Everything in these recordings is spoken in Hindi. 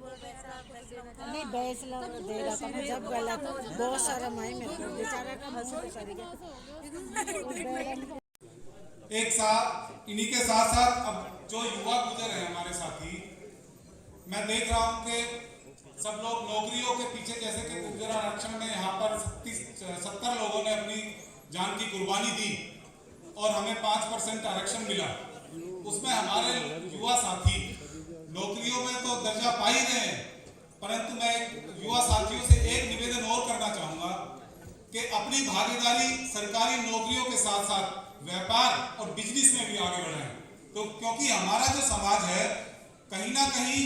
नहीं बैस लो देगा तो जब गलत बहुत शर्म आई मेरे को बेचारा का मुंह करेगा। एक साथ इन्हीं के साथ साथ अब जो युवा गुजर हैं हमारे साथी, मैं देख रहा हूं कि सब लोग नौकरियों के पीछे, जैसे कि गुर्जर आरक्षण में यहाँ पर 70 लोगों ने अपनी जान की कुर्बानी दी और हमें 5% आरक्षण मिला। उसमें हमारे युवा साथी नौकरियों में तो दर्जा पा ही रहे हैं, परंतु मैं युवा साथियों से एक निवेदन और करना चाहूंगा कि अपनी भागीदारी सरकारी नौकरियों के साथ साथ व्यापार और बिजनेस में भी आगे बढ़ाएं। तो क्योंकि हमारा जो समाज है कहीं ना कहीं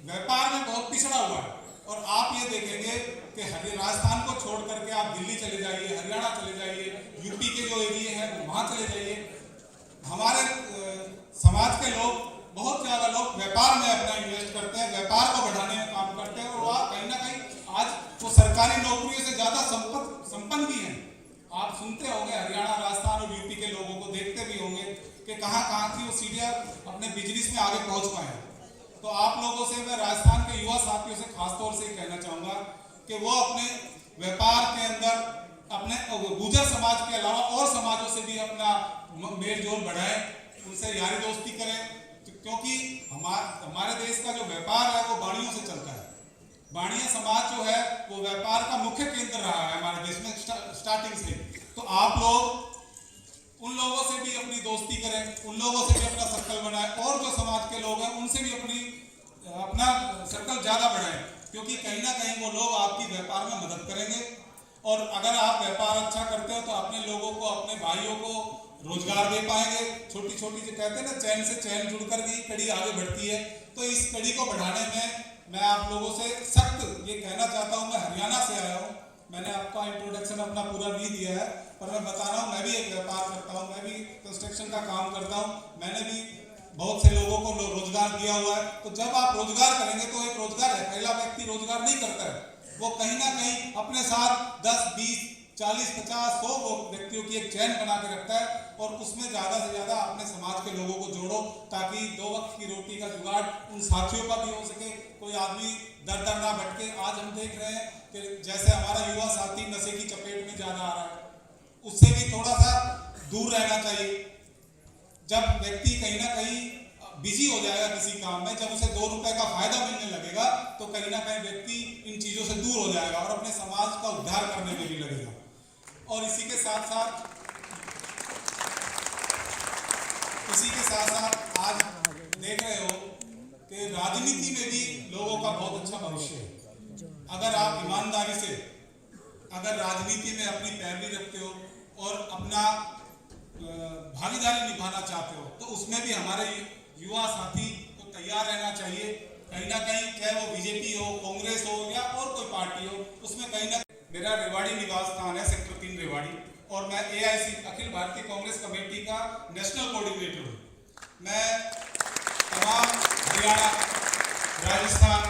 व्यापार में बहुत पिछड़ा हुआ है, और आप ये देखेंगे कि राजस्थान को छोड़ करके आप दिल्ली चले जाइए, हरियाणा चले जाइए, यूपी के जो एरिया है वहां चले जाइए, हमारे समाज के लोग बहुत ज्यादा लोग व्यापार में अपना इन्वेस्ट करते हैं, व्यापार को बढ़ाने में काम करते हैं, और वह कहीं ना कहीं आज वो सरकारी नौकरियों से ज्यादा संपन्न भी हैं। आप सुनते होंगे हरियाणा, राजस्थान और यूपी के लोगों को देखते भी होंगे कि कहाँ कहाँ की वो सीढ़ियाँ अपने बिजनेस में आगे पहुंच पाए हैं। तो आप लोगों से, मैं राजस्थान के युवा साथियों से खासतौर से कहना चाहूंगा कि वो अपने व्यापार के अंदर अपने गुर्जर समाज के अलावा और समाजों से भी अपना मेल जोल बढ़ाएं, उनसे यारी दोस्ती करें, क्योंकि हमारे देश का जो व्यापार है वो बाणियों से चलता है। बाणिया समाज जो है वो व्यापार का मुख्य केंद्र रहा है हमारे देश में स्टार्टिंग से। तो आप लोग उन लोगों से भी अपनी दोस्ती करें, उन लोगों से भी अपना सर्कल बनाएं, और जो समाज के लोग हैं उनसे भी अपना सर्कल ज्यादा बढ़ाएं, क्योंकि कहीं ना कहीं वो लोग आपकी व्यापार में मदद करेंगे। और अगर आप व्यापार अच्छा करते हो तो अपने लोगों को, अपने भाइयों को रोजगार दे पाएंगे। छोटी छोटी जो कहते हैं ना, चैन से चैन जुड़कर भी कड़ी आगे बढ़ती है। तो इस कड़ी को बढ़ाने में मैं आप लोगों से सख्त ये कहना चाहता हूँ। मैं हरियाणा से आया हूँ, मैंने आपका इंट्रोडक्शन अपना पूरा नहीं दिया है, पर मैं बता रहा हूँ मैं भी एक व्यापार करता हूँ, मैं भी कंस्ट्रक्शन का काम करता हूँ, मैंने भी बहुत से लोगों को रोजगार दिया हुआ है। तो जब आप रोजगार करेंगे तो एक रोजगार है, पहला व्यक्ति रोजगार नहीं करता है, वो कहीं ना कहीं अपने साथ 10, 20, 40, 50, 100 व्यक्तियों की एक चैन बना के रखता है, और उसमें ज्यादा से ज्यादा अपने समाज के लोगों को जोड़ो, ताकि 2 वक्त की रोटी का जुगाड़ उन साथियों का भी हो सके, कोई आदमी दर दर ना भटके। आज हम देख रहे हैं कि जैसे हमारा युवा साथी नशे की चपेट में ज्यादा आ रहा है, उससे भी थोड़ा सा दूर रहना चाहिए। जब व्यक्ति कहीं ना कहीं बिजी हो जाएगा किसी काम में, जब उसे 2 रुपए का फायदा मिलने लगेगा, तो कहीं ना कहीं व्यक्ति इन चीजों से दूर हो जाएगा और अपने समाज का उद्धार करने में भी लगेगा। और इसी के साथ साथ आज देख रहे हो कि राजनीति में भी लोगों का बहुत अच्छा भविष्य है। अगर आप ईमानदारी से अगर राजनीति में अपनी पैरवी रखते हो और अपना भागीदारी निभाना चाहते हो, तो उसमें भी हमारे युवा साथी को तैयार रहना चाहिए। कहीं ना कहीं चाहे वो बीजेपी हो, कांग्रेस हो या और कोई पार्टी हो, उसमें कहीं ना, मेरा रेवाड़ी निवास स्थान है, सेक्टर 3 रेवाड़ी, और मैं AIC अखिल भारतीय कांग्रेस कमेटी का नेशनल कोऑर्डिनेटर हूँ। मैं तमाम हरियाणा, राजस्थान,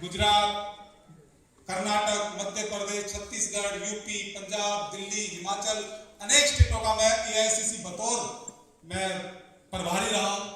गुजरात, कर्नाटक, मध्य प्रदेश, छत्तीसगढ़, यूपी, पंजाब, दिल्ली, हिमाचल, अनेक स्टेटों का मैं AICC बतौर मैं प्रभारी रहा हूँ।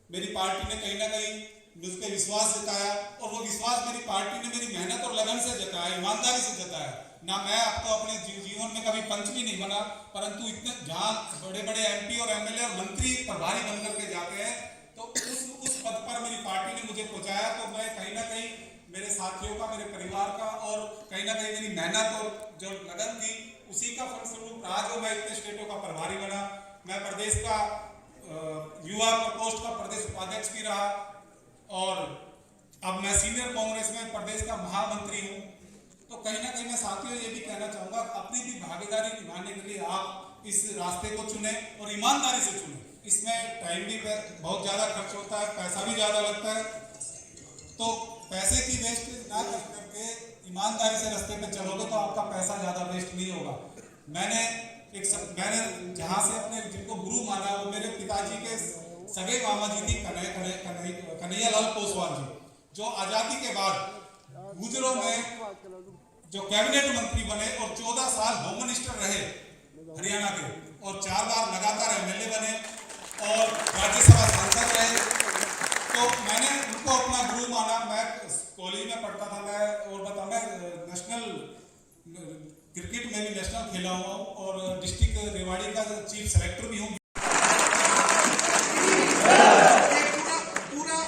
मेरी पार्टी ने कहीं ना कहीं मुझ पर विश्वास जताया, और वो विश्वास मेरी पार्टी ने मेरी मेहनत और लगन से जताया, ईमानदारी से जताया। ना मैं अब तो अपने जीवन में कभी पंच भी नहीं बना, परंतु इतने जहाँ बड़े बड़े MP और MLA और मंत्री प्रभारी बन करके जाते हैं, तो उस पद पर मेरी पार्टी ने मुझे पहुंचाया। तो मैं कहीं ना कहीं मेरे साथियों का, मेरे परिवार का, और कहीं ना कहीं मेरी मेहनत और जो लगन थी, उसी का फलस्वरूप रहा जो मैं इतने स्टेटों का प्रभारी बना। मैं प्रदेश का युवा प्रकोष्ठ का प्रदेश उपाध्यक्ष भी रहा, और अब मैं सीनियर कांग्रेस में प्रदेश का महामंत्री हूँ। तो कहीं ना कहीं मैं साथियों ये भी कहना चाहूँगा, अपनी भी भागीदारी निभाने के लिए आप इस रास्ते को चुने और ईमानदारी से चुने। इसमें टाइम भी बहुत ज़्यादा खर्च होता है, पैसा भी ज़्यादा लगता है, तो पैसे की वेस्ट ना करके ईमानदारी से रास्ते पे चलोगे तो आपका पैसा ज़्यादा वेस्ट नहीं होगा। मैंने जहाँ से अपने जिनको गुरु माना, वो मेरे पिताजी के सगे मामा जी थी, कन्हैया लाल पोसवाल जी, जो आज़ादी के बाद गुजरों में जो कैबिनेट मंत्री बने और 14 साल होम मिनिस्टर रहे हरियाणा के, और 4 बार लगातार MLA बने और राज्यसभा सांसद रहे। तो मैंने उनको अपना गुरु माना। मैं करता था मैं, और मैं नेशनल क्रिकेट में भी नेशनल खेला हुआ हूँ और डिस्ट्रिक्ट रेवाड़ी का चीफ सेलेक्टर भी हूँ। पूरा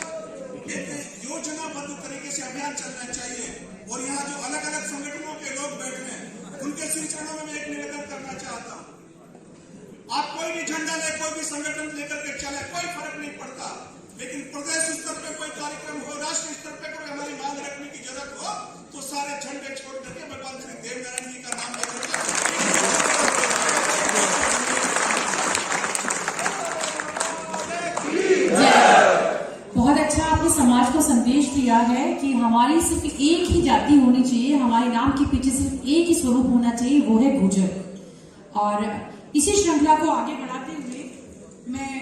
एक योजनाबद्ध तरीके से अभियान चलना चाहिए और यहाँ जो अलग अलग संगठनों के लोग बैठे हैं उनके श्री चरणों में मैं एक निवेदन करना चाहता हूँ। आप कोई भी झंडा ले, कोई भी संगठन लेकर के चले, कोई फर्क नहीं पड़ता, लेकिन प्रदेश स्तर पे कोई कार्यक्रम हो, राष्ट्र स्तर पे कोई हमारी मांग रखने की जरूरत हो तो सारे झंडे छोड़ करके भगवान श्री देवनारायण जी का नाम लेकर बहुत अच्छा आपने समाज को संदेश दिया है कि हमारी सिर्फ एक ही जाति होनी चाहिए, हमारे नाम के पीछे सिर्फ एक ही स्वरूप होना चाहिए, वो है गुर्जर। और इसी श्रृंखला को आगे बढ़ाते हुए मैं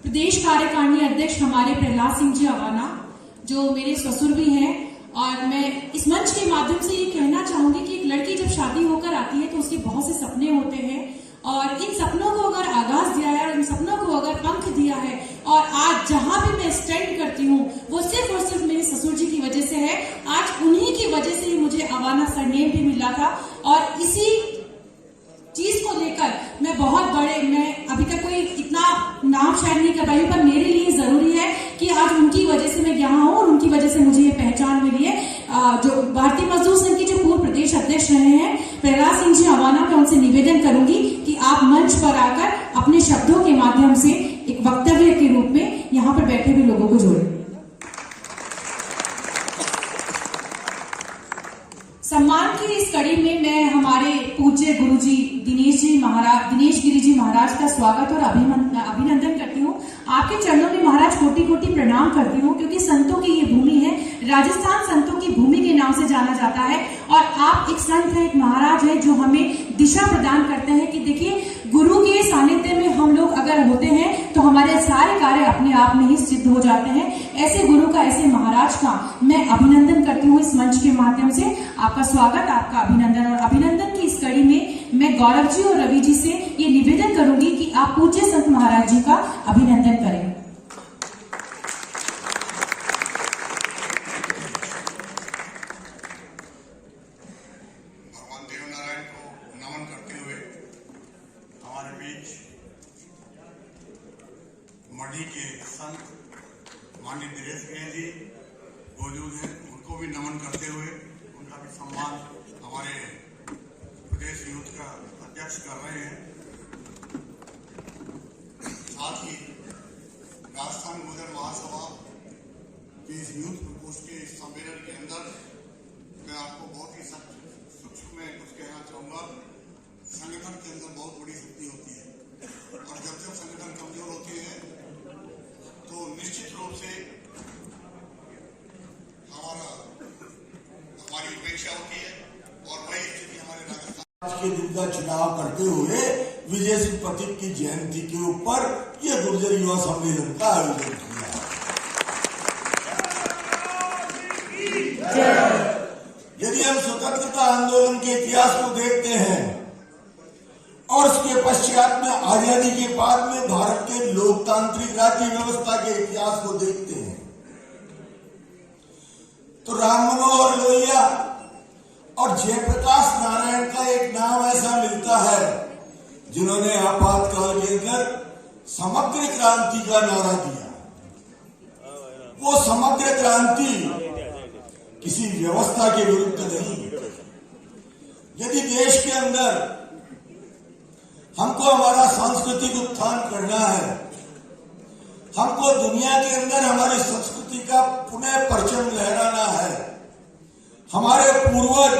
प्रदेश कार्यकारिणी अध्यक्ष हमारे प्रहलाद सिंह जी अवाना, जो मेरे ससुर भी हैं, और मैं इस मंच के माध्यम से ये कहना चाहूंगी कि एक लड़की जब शादी होकर आती है तो उसके बहुत से सपने होते हैं, और इन सपनों को अगर आगाज दिया है और इन सपनों को अगर पंख दिया है, और आज जहां भी मैं स्टैंड करती हूँ वो सिर्फ और सिर्फ मेरे ससुर जी की वजह से है। आज उन्हीं की वजह से ही मुझे अवाना सरनेम भी मिला था, और इसी चीज को लेकर मैं अभी तक कोई इतना नाम शायद नहीं कर पाई, पर मेरे लिए जरूरी है कि आज उनकी वजह से मैं यहाँ हूँ और उनकी वजह से मुझे ये पहचान मिली है। जो भारतीय मजदूर संघ के जो पूर्व प्रदेश अध्यक्ष रहे हैं प्रहलाद सिंह जी अवाना, मैं उनसे निवेदन करूंगी कि आप मंच पर आकर अपने शब्दों के माध्यम से एक वक्तव्य के रूप में यहाँ पर बैठे हुए लोगों को जोड़ें। सम्मान की इस कड़ी में मैं हमारे पूज्य गुरुजी दिनेश गिरी जी महाराज का स्वागत और अभिनंदन करती हूँ। आपके चरणों में महाराज कोटि कोटि प्रणाम करती हूँ, क्योंकि संतों की ये भूमि है, राजस्थान संतों की भूमि के नाम से जाना जाता है, और आप एक संत है, एक महाराज है जो हमें दिशा प्रदान करते हैं कि देखिए गुरु के सानिध्य में हम लोग अगर होते हैं तो हमारे सारे कार्य अपने आप में ही सिद्ध हो जाते हैं। ऐसे गुरु का, ऐसे महाराज का मैं अभिनंदन करती हूँ। इस मंच के माध्यम से आपका स्वागत, आपका अभिनंदन, और अभिनंदन की इस कड़ी में मैं गौरव जी और रवि जी से ये निवेदन करूंगी कि आप पूज्य संत महाराज जी का अभिनंदन करें। भगवान देवनारायण को नमन करते हुए हमारे बीच मढ़ी के संत माननीय दिनेश गिरी जी मौजूद हैं, उनको भी नमन करते हुए उनका भी सम्मान हमारे प्रदेश यूथ का अध्यक्ष कर रहे हैं। साथ ही राजस्थान गुर्जर महासभा के इस यूथ प्रकोष्ठ के इस सम्मेलन के अंदर मैं आपको बहुत ही सूक्ष्म में कुछ कहना चाहूंगा। संगठन के अंदर बहुत बड़ी शक्ति होती है, और जब संगठन कमजोर होते हैं तो निश्चित रूप से हमारी उपेक्षा होती है, और वही स्थिति हमारे राजस्थान के दिन का चुनाव करते हुए विजय सिंह प्रतीक की जयंती के ऊपर ये गुर्जर युवा सम्मेलन का आयोजन किया। यदि हम स्वतंत्रता आंदोलन के इतिहास को देखते हैं और उसके पश्चात में आजादी के बाद में भारत के लोकतांत्रिक राज्य व्यवस्था के इतिहास को देखते हैं तो राम मनोहर लोहिया और जयप्रकाश नारायण का एक नाम ऐसा मिलता है जिन्होंने आपातकाल के अंदर समग्र क्रांति का नारा दिया। वो समग्र क्रांति किसी व्यवस्था के विरुद्ध नहीं। यदि देश के अंदर हमको हमारा सांस्कृतिक उत्थान करना है, हमको दुनिया के अंदर हमारी संस्कृति का पुनः परचम लहराना है, हमारे पूर्वज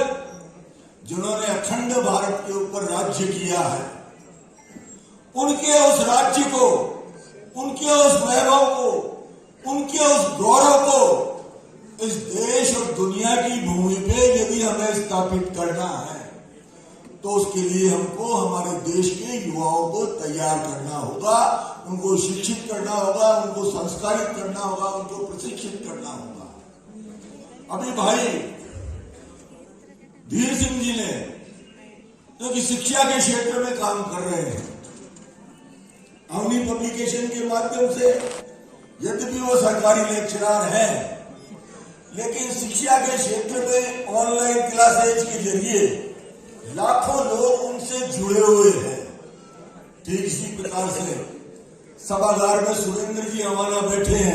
जिन्होंने अखंड भारत के ऊपर राज्य किया है, उनके उस राज्य को, उनके उस वैभव को, उनके उस गौरव को इस देश और दुनिया की भूमि पे यदि हमें स्थापित करना है तो उसके लिए हमको हमारे देश के युवाओं को तैयार करना होगा, उनको शिक्षित करना होगा, उनको संस्कारित करना होगा, उनको प्रशिक्षित करना होगा। अभी भाई धीर सिंह जी ने जो कि शिक्षा के क्षेत्र में काम कर रहे हैं, अवनी पब्लिकेशन के माध्यम से, यद्यपि वो सरकारी लेक्चरर है लेकिन शिक्षा के क्षेत्र में ऑनलाइन क्लासेज के जरिए लाखों लोग उनसे जुड़े हुए हैं। ठीक इसी प्रकार से सभागार में सुरेंद्र जी हमारा बैठे हैं।